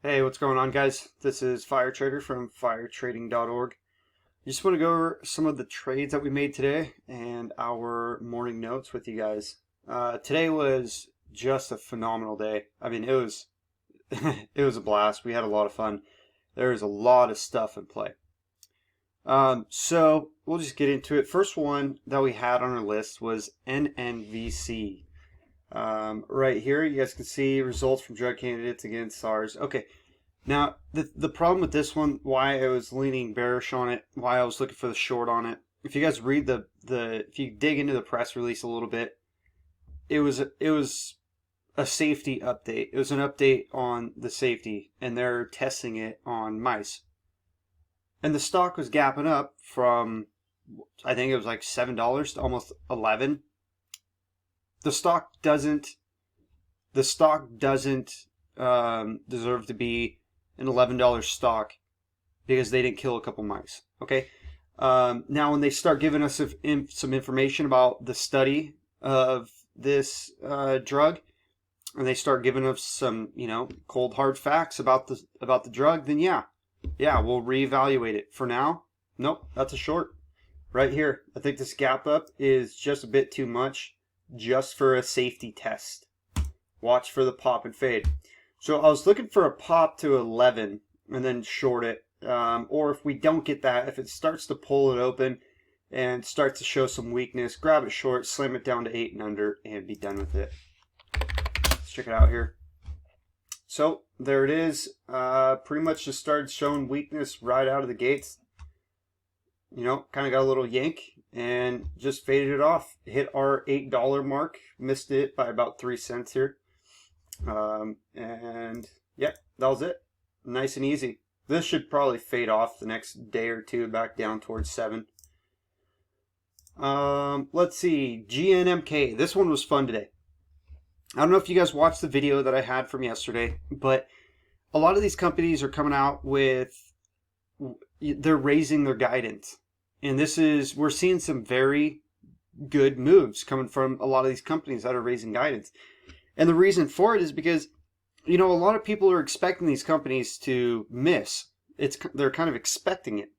Hey, what's going on, guys? This is Fire Trader from firetrading.org. Just want to go over some of the trades that we made today and our morning notes with you guys. Today was just a phenomenal day. I mean, it was it was a blast. We had a lot of fun. There's a lot of stuff in play. So we'll just get into it. First one that we had on our list was NNVC. Right here, you guys can see results from drug candidates against SARS. Okay, now the problem with this one, why I was leaning bearish on it, why I was looking for the short on it. If you guys read the if you dig into the press release a little bit, it was a safety update. It was an update on the safety, and they're testing it on mice. And the stock was gapping up from, I think it was like $7 to almost 11. The stock doesn't deserve to be an $11 stock because they didn't kill a couple mice. Okay. Now, when they start giving us some information about the study of this drug, and they start giving us some, cold hard facts about the drug, then yeah, we'll reevaluate it. For now, nope, that's a short right here. I think this gap up is just a bit too much, just for a safety test. Watch for the pop and fade. So I was looking for a pop to 11 and then short it. Or if we don't get that, if it starts to pull it open and starts to show some weakness, grab it short, slam it down to 8 and under, and be done with it. Let's check it out here. So there it is. Pretty much just started showing weakness right out of the gates. Kind of got a little yank and just faded it off. Hit our $8 mark, missed it by about 3 cents here. And yeah, that was it. Nice and easy. This should probably fade off the next day or two back down towards 7. Let's see. GNMK. This one was fun today. I don't know if you guys watched the video that I had from yesterday, but a lot of these companies are coming out with, they're raising their guidance. And we're seeing some very good moves coming from a lot of these companies that are raising guidance. And the reason for it is because, a lot of people are expecting these companies to miss. They're kind of expecting it.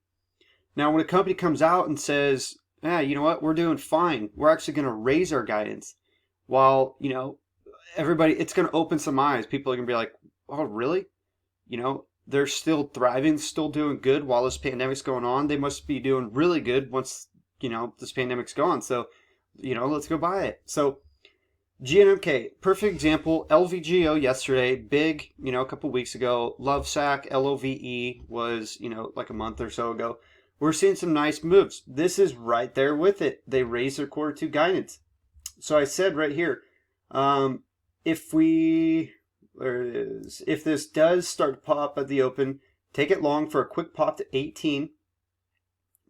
Now, when a company comes out and says, you know what, we're doing fine. We're actually going to raise our guidance. While, everybody, it's going to open some eyes. People are going to be like, oh, really? They're still thriving, still doing good while this pandemic's going on. They must be doing really good once, this pandemic's gone. So, let's go buy it. So, GNMK, perfect example. LVGO yesterday, big, a couple weeks ago. Lovesac, LOVE was, like a month or so ago. We're seeing some nice moves. This is right there with it. They raised their quarter 2 guidance. So I said right here, if this does start to pop at the open, take it long for a quick pop to 18,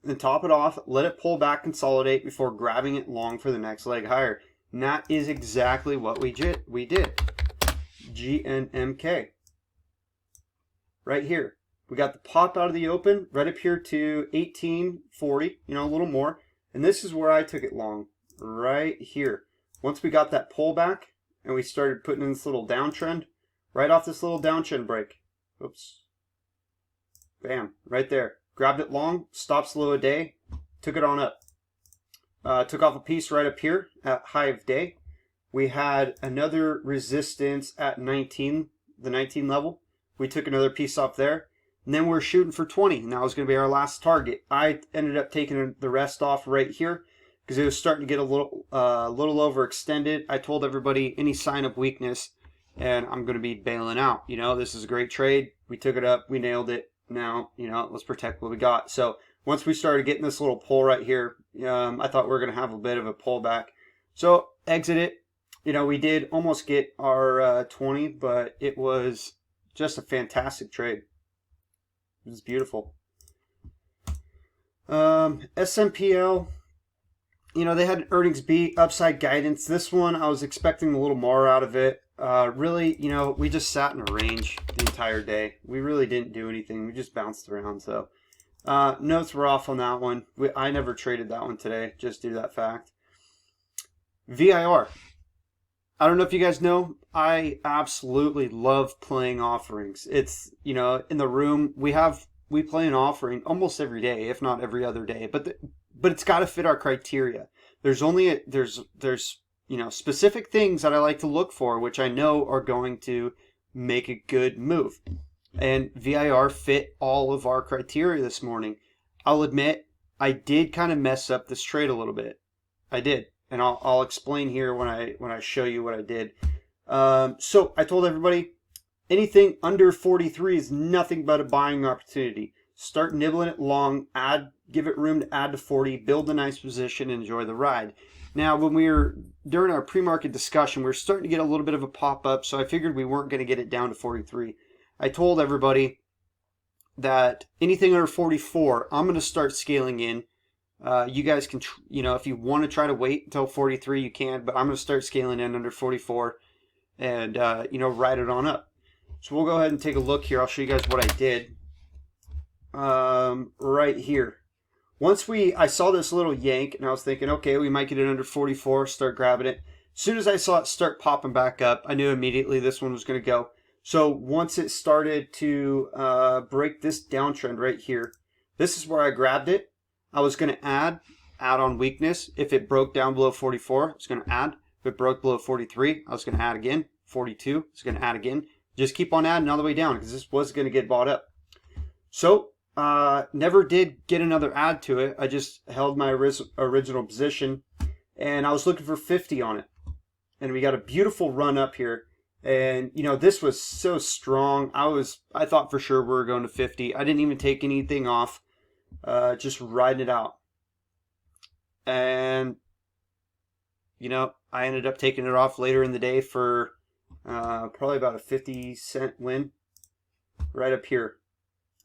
then top it off, let it pull back, consolidate before grabbing it long for the next leg higher. And that is exactly what we did. GNMK. Right here. We got the pop out of the open, right up here to 18.40, a little more. And this is where I took it long, right here. Once we got that pullback and we started putting in this little downtrend, right off this little downtrend break. Oops. Bam, right there. Grabbed it long, stopped slow a day, took it on up. Took off a piece right up here at high of day. We had another resistance at 19, the 19 level. We took another piece off there. And then we're shooting for 20. And that was going to be our last target. I ended up taking the rest off right here because it was starting to get a little overextended. I told everybody any sign of weakness and I'm going to be bailing out. This is a great trade. We took it up. We nailed it. Now, let's protect what we got. So once we started getting this little pull right here, I thought we were going to have a bit of a pullback. So exit it. We did almost get our 20, but it was just a fantastic trade. It was beautiful. SMPL, they had an earnings beat, upside guidance. This one, I was expecting a little more out of it. Really, we just sat in a range the entire day. We really didn't do anything. We just bounced around, so... notes were off on that one. I never traded that one today, just due to that fact. VIR. I don't know if you guys know, I absolutely love playing offerings. It's, in the room we play an offering almost every day, if not every other day. But it's got to fit our criteria. There's specific things that I like to look for, which I know are going to make a good move. And VIR fit all of our criteria this morning. I'll admit I did kind of mess up this trade a little bit. I did, and I'll explain here when I show you what I did. So I told everybody anything under 43 is nothing but a buying opportunity. Start nibbling it long, give it room to add to 40, build a nice position, and enjoy the ride. Now, during our pre-market discussion, we were starting to get a little bit of a pop-up, so I figured we weren't going to get it down to 43. I told everybody that anything under 44, I'm going to start scaling in. You guys can, if you want to try to wait until 43, you can, but I'm going to start scaling in under 44 and, ride it on up. So we'll go ahead and take a look here. I'll show you guys what I did right here. I saw this little yank, and I was thinking, okay, we might get it under 44, start grabbing it. As soon as I saw it start popping back up, I knew immediately this one was going to go. So once it started to break this downtrend right here, this is where I grabbed it. I was going to add on weakness. If it broke down below 44, I was going to add. If it broke below 43, I was going to add again. 42, I was going to add again. Just keep on adding all the way down because this was going to get bought up. So never did get another add to it. I just held my original position, and I was looking for 50 on it. And we got a beautiful run up here. And, this was so strong. I thought for sure we were going to 50. I didn't even take anything off. Just riding it out. And, I ended up taking it off later in the day for probably about a 50-cent win right up here.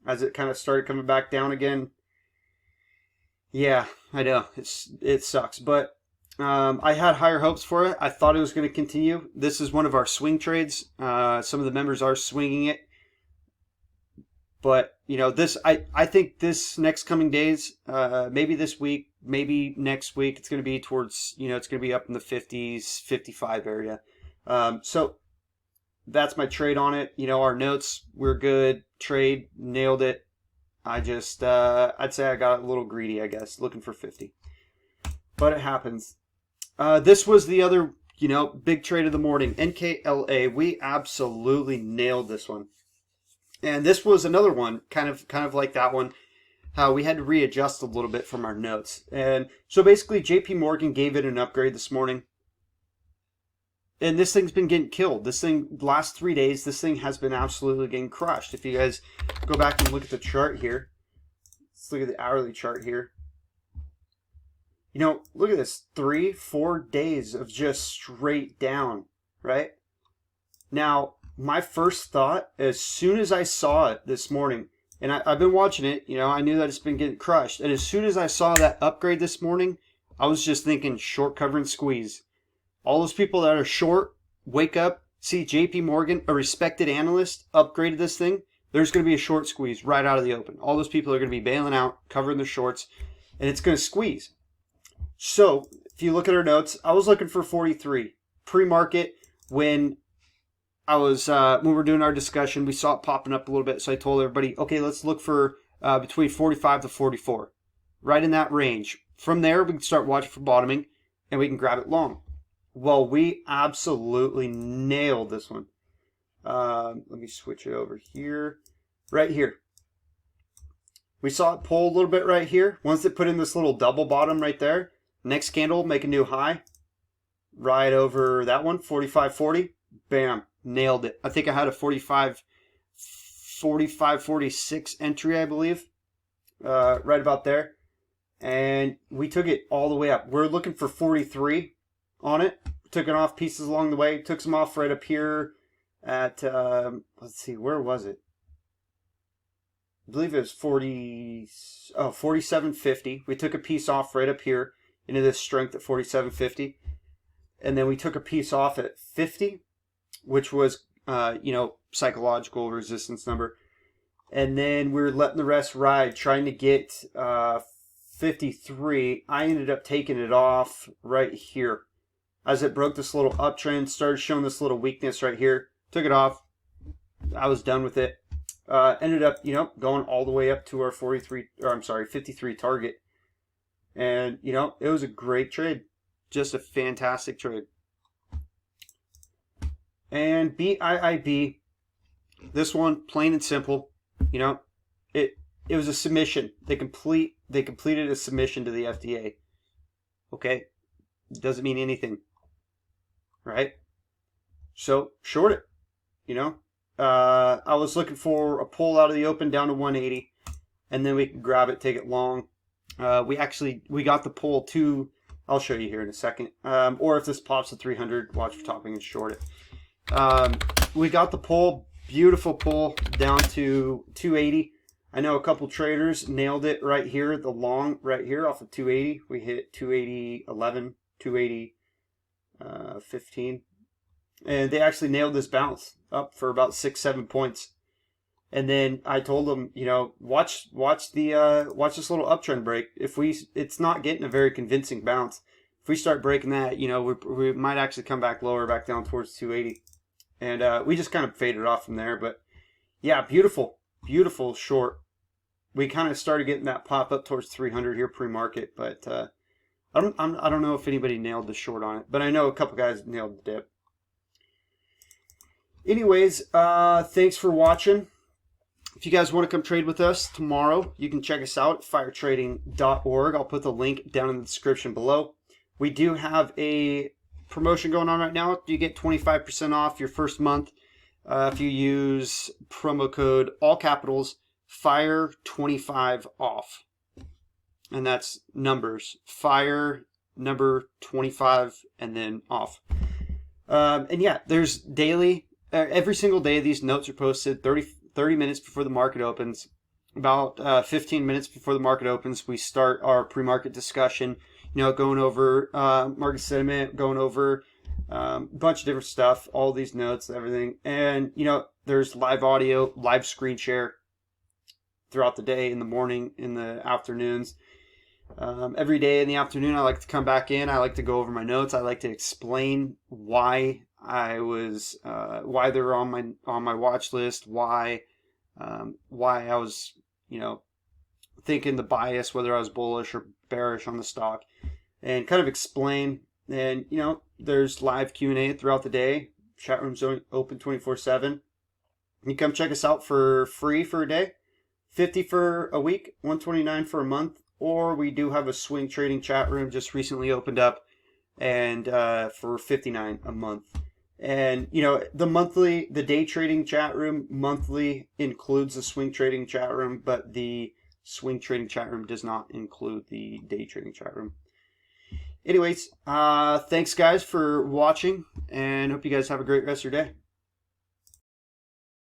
As it kind of started coming back down again. Yeah, I know. It sucks. But I had higher hopes for it. I thought it was going to continue. This is one of our swing trades. Some of the members are swinging it. But, I think this next coming days, maybe this week, maybe next week, it's going to be towards, it's going to be up in the 50s, 55 area. So that's my trade on it. Our notes, we're good. Trade, nailed it. I'd say I got a little greedy, I guess, looking for 50. But it happens. This was the other, big trade of the morning. NKLA, we absolutely nailed this one. And this was another one, kind of like that one, how we had to readjust a little bit from our notes. And so basically, JP Morgan gave it an upgrade this morning. And this thing's been getting killed. Last 3 days, this thing has been absolutely getting crushed. If you guys go back and look at the chart here, let's look at the hourly chart here. Look at this, 3-4 days of just straight down, right? Now, my first thought, as soon as I saw it this morning, and I've been watching it, I knew that it's been getting crushed. And as soon as I saw that upgrade this morning, I was just thinking short cover and squeeze. All those people that are short, wake up, see JP Morgan, a respected analyst, upgraded this thing. There's going to be a short squeeze right out of the open. All those people are going to be bailing out, covering their shorts, and it's going to squeeze. So, if you look at our notes, I was looking for 43. Pre-market, when we're doing our discussion, we saw it popping up a little bit, so I told everybody, okay, let's look for between 45 to 44. Right in that range. From there, we can start watching for bottoming, and we can grab it long. Well, we absolutely nailed this one. Let me switch it over here. Right here. We saw it pull a little bit right here. Once it put in this little double bottom right there, next candle, make a new high. Right over that one, 45.40. Bam, nailed it. I think I had a 46 entry, I believe. Right about there. And we took it all the way up. We're looking for 43 on it. Took it off pieces along the way. Took some off right up here at, let's see, where was it? I believe it was 47.50. We took a piece off right up here into this strength at 47.50. And then we took a piece off at 50, which was, psychological resistance number. And then we were letting the rest ride, trying to get 53. I ended up taking it off right here as it broke this little uptrend, started showing this little weakness right here. Took it off. I was done with it. Ended up, you know, going all the way up to our 53 target. And, you know, it was a great trade. Just a fantastic trade. And BIIB, this one, plain and simple, you know, it was a submission. They completed a submission to the FDA. Okay? It doesn't mean anything. Right? So, short it. You know? I was looking for a pull out of the open down to 180, and then we can grab it, take it long. We got the pull to, I'll show you here in a second. Or if this pops to 300, watch for topping and short it. We got the pull, beautiful pull down to 280. I know a couple traders nailed it right here, the long right here off of 280. We hit 280.11, 280.15. And they actually nailed this bounce up for about 6-7 points. And then I told them, you know, watch this little uptrend break. It's not getting a very convincing bounce. If we start breaking that, you know, we might actually come back lower, back down towards 280. And we just kind of faded off from there. But yeah, beautiful short. We kind of started getting that pop up towards 300 here pre-market, but I don't know if anybody nailed the short on it, but I know a couple guys nailed the dip. Anyways, thanks for watching. If you guys want to come trade with us tomorrow, you can check us out at firetrading.org. I'll put the link down in the description below. We do have a promotion going on right now. You get 25% off your first month if you use promo code, all capitals, FIRE25 off. And that's numbers. FIRE, number 25, and then off. And yeah, there's daily... every single day, these notes are posted 30 minutes before the market opens. About 15 minutes before the market opens, we start our pre-market discussion, you know, going over market sentiment, going over a bunch of different stuff, all these notes, everything. And, you know, there's live audio, live screen share throughout the day, in the morning, in the afternoons. Every day in the afternoon, I like to come back in. I like to go over my notes. I like to explain why I was why they were on my watch list, why I was, you know, thinking the bias, whether I was bullish or bearish on the stock, and kind of explain. And, you know, there's live Q&A throughout the day. Chat room's open 24/7. You come check us out for free for a day, $50 for a week, $129 for a month, or we do have a swing trading chat room just recently opened up, and for $59 a month. And, you know, the day trading chat room monthly includes the swing trading chat room, but the swing trading chat room does not include the day trading chat room. Anyways, thanks guys for watching, and hope you guys have a great rest of your day.